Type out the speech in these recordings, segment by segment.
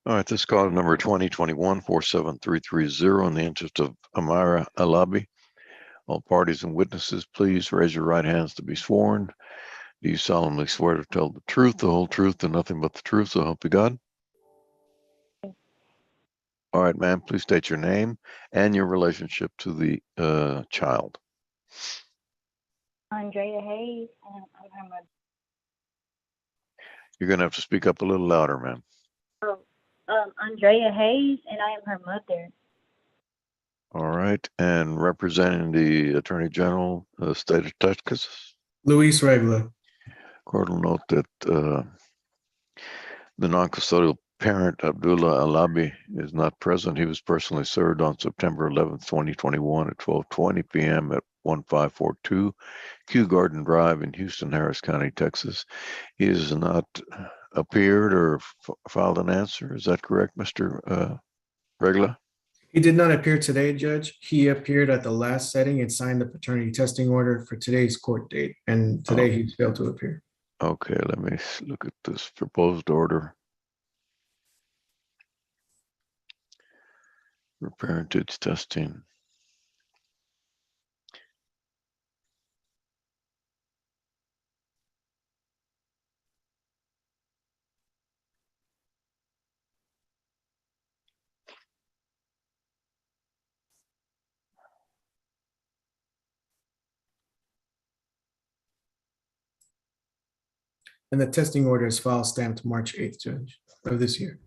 All right, this call is number 2021-47330 in the interest of Amira Alabi. All parties and witnesses, please raise your right hands to be sworn. Do you solemnly swear to tell the truth, the whole truth, and nothing but the truth, so help you God? All right, ma'am, please state your name and your relationship to the child. Andrea Hayes, and I'm her mother. You're going to have to speak up a little louder, ma'am. Andrea Hayes, and I am her mother. All right, and representing the Attorney General, State of Texas. Luis Regla. Court will note that the non-custodial parent, Abdullah Alabi, is not present. He was personally served on September 11th, 2021 at 12:20 p.m. at 1542 Kew Garden Drive in Houston, Harris County, Texas. He has not appeared or filed an answer. Is that correct, Mr. Regla? He did not appear today, Judge. He appeared at the last setting and signed the paternity testing order for today's court date, and today he failed to appear. Okay, let me look at this proposed order for parentage testing. And the testing order is file stamped March 8th, Judge, of this year.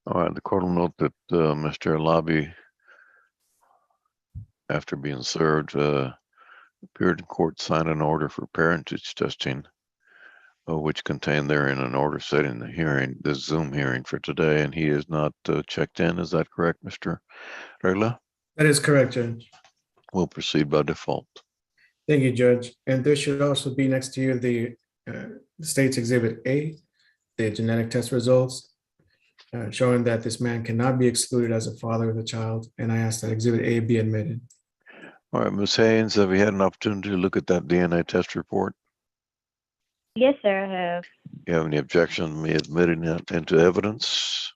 All right, the court will note that Mr. Alabi, after being served, appeared in court, signed an order for parentage testing, which contained therein an order setting the hearing, the Zoom hearing for today, and he is not checked in. Is that correct, Mr. Regla? That is correct, Judge. We'll proceed by default. Thank you, Judge. And there should also be next to you the State's Exhibit A, the genetic test results, showing that this man cannot be excluded as a father of the child, and I ask that Exhibit A be admitted. All right, Ms. Haynes, have you had an opportunity to look at that DNA test report? Yes, sir, I have. You have any objection to me admitting it into evidence?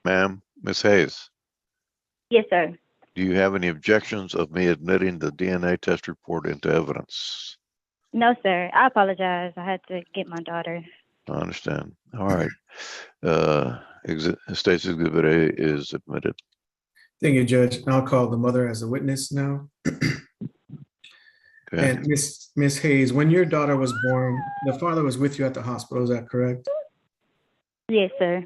Ma'am, Ms. Hayes, Yes, sir. do you have any objections of me admitting the DNA test report into evidence? No, sir. I apologize. I had to get my daughter. I understand. All right. State's Exhibit A is admitted. Thank you, Judge. And I'll call the mother as a witness now. Okay. And Miss Hayes, when your daughter was born, the father was with you at the hospital, is that correct? Yes, sir.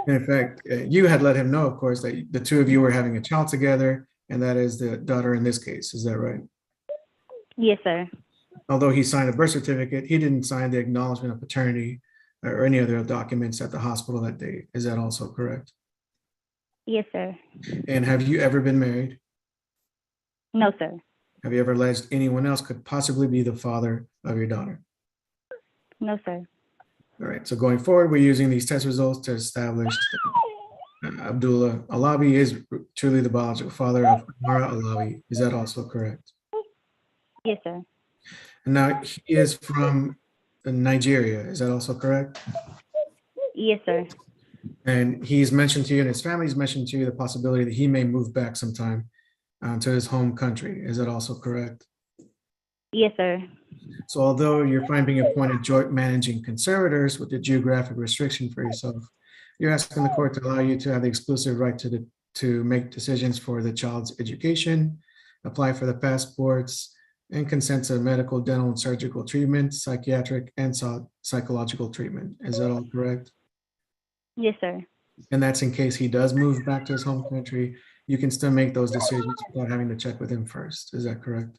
In fact, you had let him know, of course, that the two of you were having a child together, and that is the daughter in this case. Is that right? Yes, sir. Although he signed a birth certificate, he didn't sign the acknowledgement of paternity or any other documents at the hospital that day. Is that also correct? Yes, sir. And have you ever been married? No, sir. Have you ever alleged anyone else could possibly be the father of your daughter? No, sir. All right, so going forward, we're using these test results to establish that Abdullah Alabi is truly the biological father of Amara Alabi. Is that also correct? Yes, sir. And now he is from Nigeria. Is that also correct? Yes, sir. And he's mentioned to you and his family's mentioned to you the possibility that he may move back sometime to his home country. Is that also correct? Yes, sir. So although you're fine being appointed joint managing conservators with the geographic restriction for yourself, you're asking the court to allow you to have the exclusive right to make decisions for the child's education, apply for the passports, and consent to medical, dental, and surgical treatment, psychiatric, and psychological treatment. Is that all correct? Yes, sir. And that's in case he does move back to his home country, you can still make those decisions without having to check with him first. Is that correct?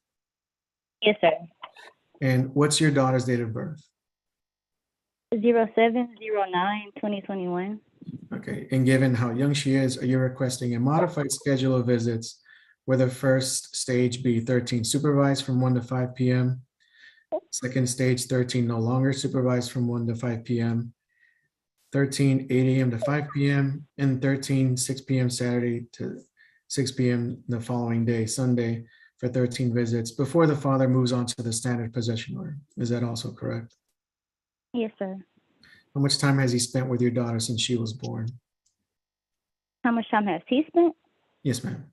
Yes, sir. And what's your daughter's date of birth? 07/09/2021. Okay, and given how young she is, are you requesting a modified schedule of visits where the first stage be 13 supervised from 1 to 5 p.m.? Second stage 13 no longer supervised from 1 to 5 p.m. 13 8 a.m. to 5 p.m. and 13 6 p.m. Saturday to 6 p.m. the following day, Sunday, for 13 visits before the father moves on to the standard possession order. Is that also correct? Yes, sir. How much time has he spent with your daughter since she was born? How much time has he spent? Yes, ma'am.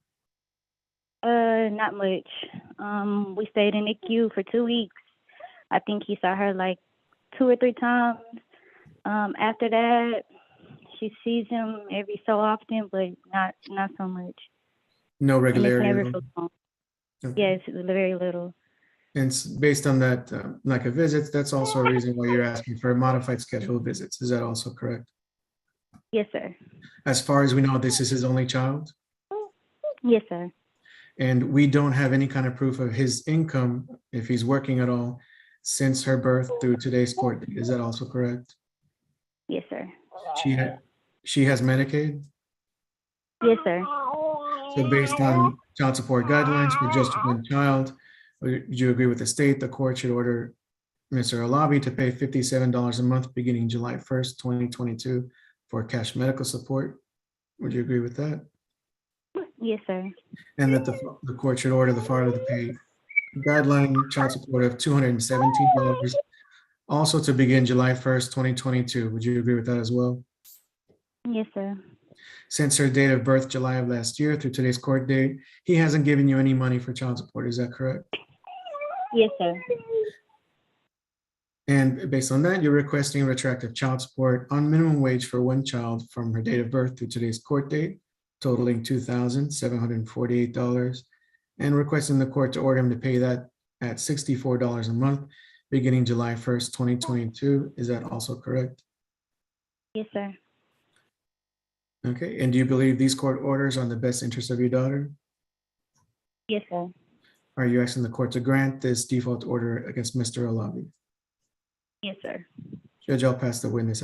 Not much. We stayed in NICU for 2 weeks. I think he saw her like 2 or 3 times. After that, she sees him every so often, but not so much. No And it's regularity. never at all? for long. Okay. Yes, very little. And based on that, lack of visits, that's also a reason why you're asking for a modified schedule of visits. Is that also correct? Yes, sir. As far as we know, this is his only child, Yes, sir. and we don't have any kind of proof of his income, if he's working at all, since her birth through today's court date. Is that also correct? Yes, sir. She has Medicaid. Yes, sir. So based on child support guidelines for just one child, would you agree with the state? The court should order Mr. Alabi to pay $57 a month beginning July 1st, 2022 for cash medical support. Would you agree with that? Yes, sir. And that the court should order the father to pay guideline child support of $217 also to begin July 1st, 2022. Would you agree with that as well? Yes, sir. Since her date of birth, July of last year through today's court date, he hasn't given you any money for child support. Is that correct? Yes, sir. And based on that, you're requesting retroactive child support on minimum wage for one child from her date of birth through today's court date, totaling $2,748, and requesting the court to order him to pay that at $64 a month, beginning July 1st, 2022. Is that also correct? Yes, sir. Okay, and do you believe these court orders are in the best interest of your daughter? Yes, sir. Are you asking the court to grant this default order against Mr. Alabi? Yes, sir. Judge, I'll pass the witness at